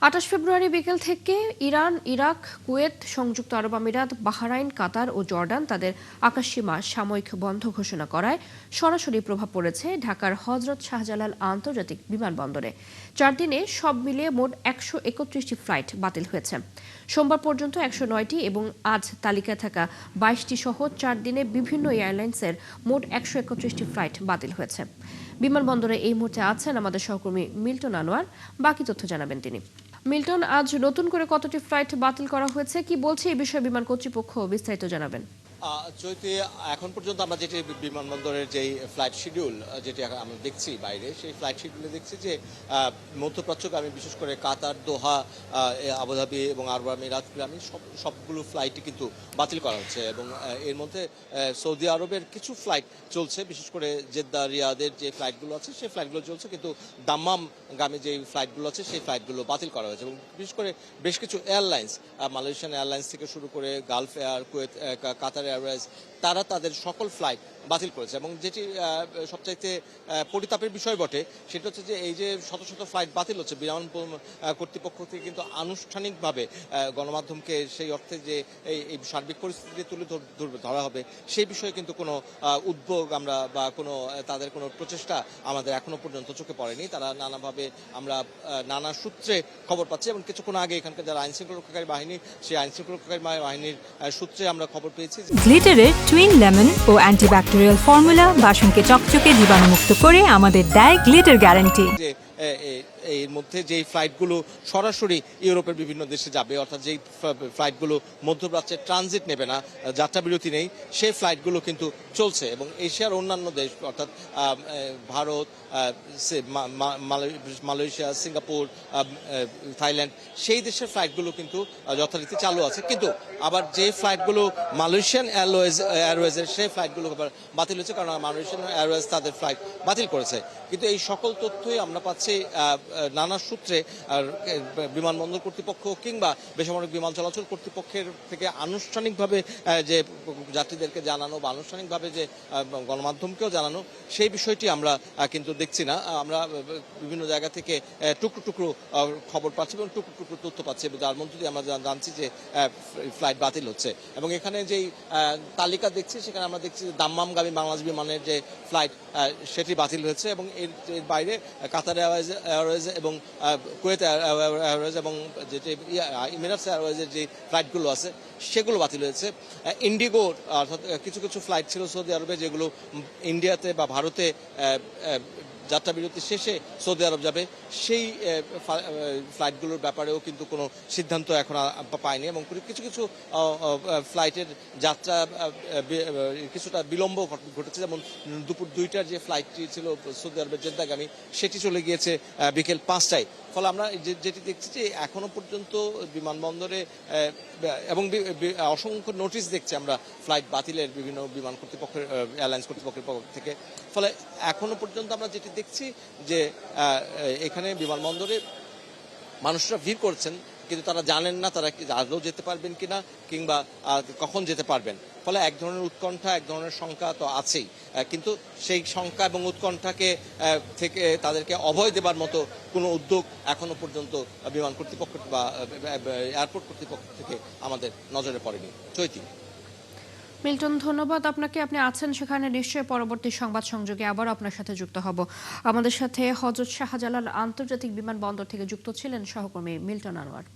২৮ ফেব্রুয়ারি বিকেল থেকে Iran, Iraq, Kuwait, সংযুক্ত আরব আমিরাত, বাহরাইন, কাতার ও জর্ডান তাদের আকাশসীমা সাময়িক বন্ধ ঘোষণা করায় সরাসরি প্রভাব পড়েছে ঢাকার হজরত শাহজালাল আন্তর্জাতিক বিমানবন্দরে। ৪ দিনে সব মিলিয়ে মোট ১৩১টি ফ্লাইট বাতিল হয়েছে। সোমবার পর্যন্ত ১০৯টি এবং আজ তালিকায় থাকা ২২টি সহ ৪ দিনে বিভিন্ন এয়ারলাইন্সের মোট ১৩১টি ফ্লাইট বাতিল হয়েছে। বিমানবন্দরে এই মুহূর্তে আছেন আমাদের সহকর্মী মিল্টন আনোয়ার। বাকি তথ্য জানাবেন তিনি। মিল্টন, আজ নতুন করে কতটি ফ্লাইট বাতিল করা হয়েছে, কি বলছে এই বিষয়ে বিমান কর্তৃপক্ষ, বিস্তারিত জানাবেন। চৈতি, এখন পর্যন্ত আমরা যেটি বিমানবন্দরের যেই ফ্লাইট শিডিউল যেটি আমরা দেখছি বাইরে, সেই ফ্লাইট শিডিউলে দেখছি যে মধ্যপ্রাচ্যগামী বিশেষ করে কাতার, দোহা, আবুধাবি এবং আরব আমিরাতগামী সবগুলো ফ্লাইটই কিন্তু বাতিল করা হচ্ছে এবং এর মধ্যে সৌদি আরবের কিছু ফ্লাইট চলছে, বিশেষ করে জেদ্দা, রিয়াদের যে ফ্লাইটগুলো আছে সেই ফ্লাইটগুলো চলছে, কিন্তু দাম্মামগামী যে ফ্লাইটগুলো আছে সেই ফ্লাইটগুলো বাতিল করা হয়েছে এবং বিশেষ করে বেশ কিছু এয়ারলাইন্স, মালয়েশিয়ান এয়ারলাইন্স থেকে শুরু করে Gulf air, Kuwait, Qatar Airways, তারা তাদের সকল ফ্লাইট বাতিল করেছে। এবং যেটি সবচাইতে পরিতাপের বিষয় বটে সেটা হচ্ছে যে এই যে শত শত ফ্লাইট বাতিল হচ্ছে, বিমান কর্তৃপক্ষ থেকে কিন্তু আনুষ্ঠানিকভাবে গণমাধ্যমকে সেই অর্থে যে এই সার্বিক পরিস্থিতি তুলে ধরা হবে সেই বিষয়ে কিন্তু কোনো উদ্যোগ আমরা বা কোনো তাদের কোনো প্রচেষ্টা আমাদের এখনো পর্যন্ত চোখে পড়েনি। তারা নানাভাবে আমরা নানা সূত্রে খবর পাচ্ছি এবং কিছুক্ষণ আগে এখানকার যারা আইনশৃঙ্খলা রক্ষাকারী বাহিনী, সেই আইনশৃঙ্খলা রক্ষাকারী বাহিনীর সূত্রে আমরা খবর পেয়েছি গ্লিটারের টুইন লেমন ও অ্যান্টিব্যাকটেরিয়াল ফর্মুলা বাসনকে চকচকে জীবাণুমুক্ত করে আমাদের দেয় গ্লিটার গ্যারান্টি। এর মধ্যে যেই ফ্লাইটগুলো সরাসরি ইউরোপের বিভিন্ন দেশে যাবে, অর্থাৎ যেই ফ্লাইটগুলো মধ্যপ্রাচ্যে ট্রানজিট নেবে না, যাত্রা বিরতি নেই, সেই ফ্লাইটগুলো কিন্তু চলছে এবং এশিয়ার অন্যান্য দেশ অর্থাৎ ভারত, মালয়েশিয়া, সিঙ্গাপুর, থাইল্যান্ড, সেই দেশের ফ্লাইটগুলো কিন্তু যথারীতি চালু আছে। কিন্তু আবার যে ফ্লাইটগুলো মালয়েশিয়ান এয়ারওয়েজের সেই ফ্লাইটগুলো আবার বাতিল হয়েছে, কারণ মালয়েশিয়ান এয়ারওয়েজ তাদের ফ্লাইট বাতিল করেছে। কিন্তু এই সকল তথ্যই আমরা পাচ্ছি নানা সূত্রে, আর বিমানবন্দর কর্তৃপক্ষ কিংবা বেসামরিক বিমান চলাচল কর্তৃপক্ষের থেকে আনুষ্ঠানিকভাবে যে যাত্রীদেরকে জানানো বা আনুষ্ঠানিকভাবে যে গণমাধ্যমকেও জানানো, সেই বিষয়টি আমরা কিন্তু দেখছি না। আমরা বিভিন্ন জায়গা থেকে টুকরো টুকরো খবর পাচ্ছি এবং টুকরো টুকরো তথ্য পাচ্ছি, যার মধ্যে দিয়ে আমরা জানছি যে ফ্লাইট বাতিল হচ্ছে। এবং এখানে যেই তালিকা দেখছি সেখানে আমরা দেখছি যে দাম্মামগামী বাংলাদেশ বিমানের যে ফ্লাইট সেটি বাতিল হয়েছে এবং এর বাইরে কাতার এয়ারওয়েজ এবং কুয়েত এয়ারওয়েজ এবং যেটি ইমিরেটস এয়ারওয়েজের যে ফ্লাইটগুলো আছে সেগুলো বাতিল হয়েছে। ইন্ডিগো অর্থাৎ কিছু কিছু ফ্লাইট ছিল সৌদি আরবে যেগুলো ইন্ডিয়াতে বা ভারতে যাত্রা বিরতি শেষে সৌদি আরব যাবে, সেই ফ্লাইটগুলোর ব্যাপারেও কিন্তু কোনো সিদ্ধান্ত এখন পায়নি এবং কিছু কিছু ফ্লাইটের যাত্রা কিছুটা বিলম্ব ঘটেছে। যেমন দুপুর 2টার যে ফ্লাইটটি ছিল সৌদি আরবের জেদ্দাগামী, সেটি চলে গিয়েছে বিকেল 5টায়। ফলে আমরা যেটি দেখছি যে এখনো পর্যন্ত বিমানবন্দরে এবং অসংখ্য নোটিশ দেখছি আমরা ফ্লাইট বাতিলের বিভিন্ন বিমান কর্তৃপক্ষের, এয়ারলাইন্স কর্তৃপক্ষের পক্ষ থেকে। ফলে এখনো পর্যন্ত আমরা যেটি দেখছি যে এখানে বিমানবন্দরে মানুষরা ভিড় করছেন, কিন্তু তারা জানেন না তারা আদৌ যেতে পারবেন কিনা কিংবা কখন যেতে পারবেন। ফলে এক ধরনের উৎকণ্ঠা, এক ধরনের শঙ্কা তো আছেই, কিন্তু সেই শঙ্কা এবং উৎকণ্ঠাকে থেকে তাদেরকে অভয় দেবার মতো কোনো উদ্যোগ এখনো পর্যন্ত বিমান কর্তৃপক্ষ বা এয়ারপোর্ট কর্তৃপক্ষ থেকে আমাদের নজরে পড়েনি। চৈতি। মিল্টন, ধন্যবাদ আপনাকে। আপনি আছেন সেখানে, নিশ্চয়ই পরবর্তী সংবাদ সংযোগে আবার আপনার সাথে যুক্ত হব। আমাদের সাথে হযরত শাহজালাল আন্তর্জাতিক বিমানবন্দর থেকে যুক্ত ছিলেন সহকর্মী মিল্টন আনোয়ার।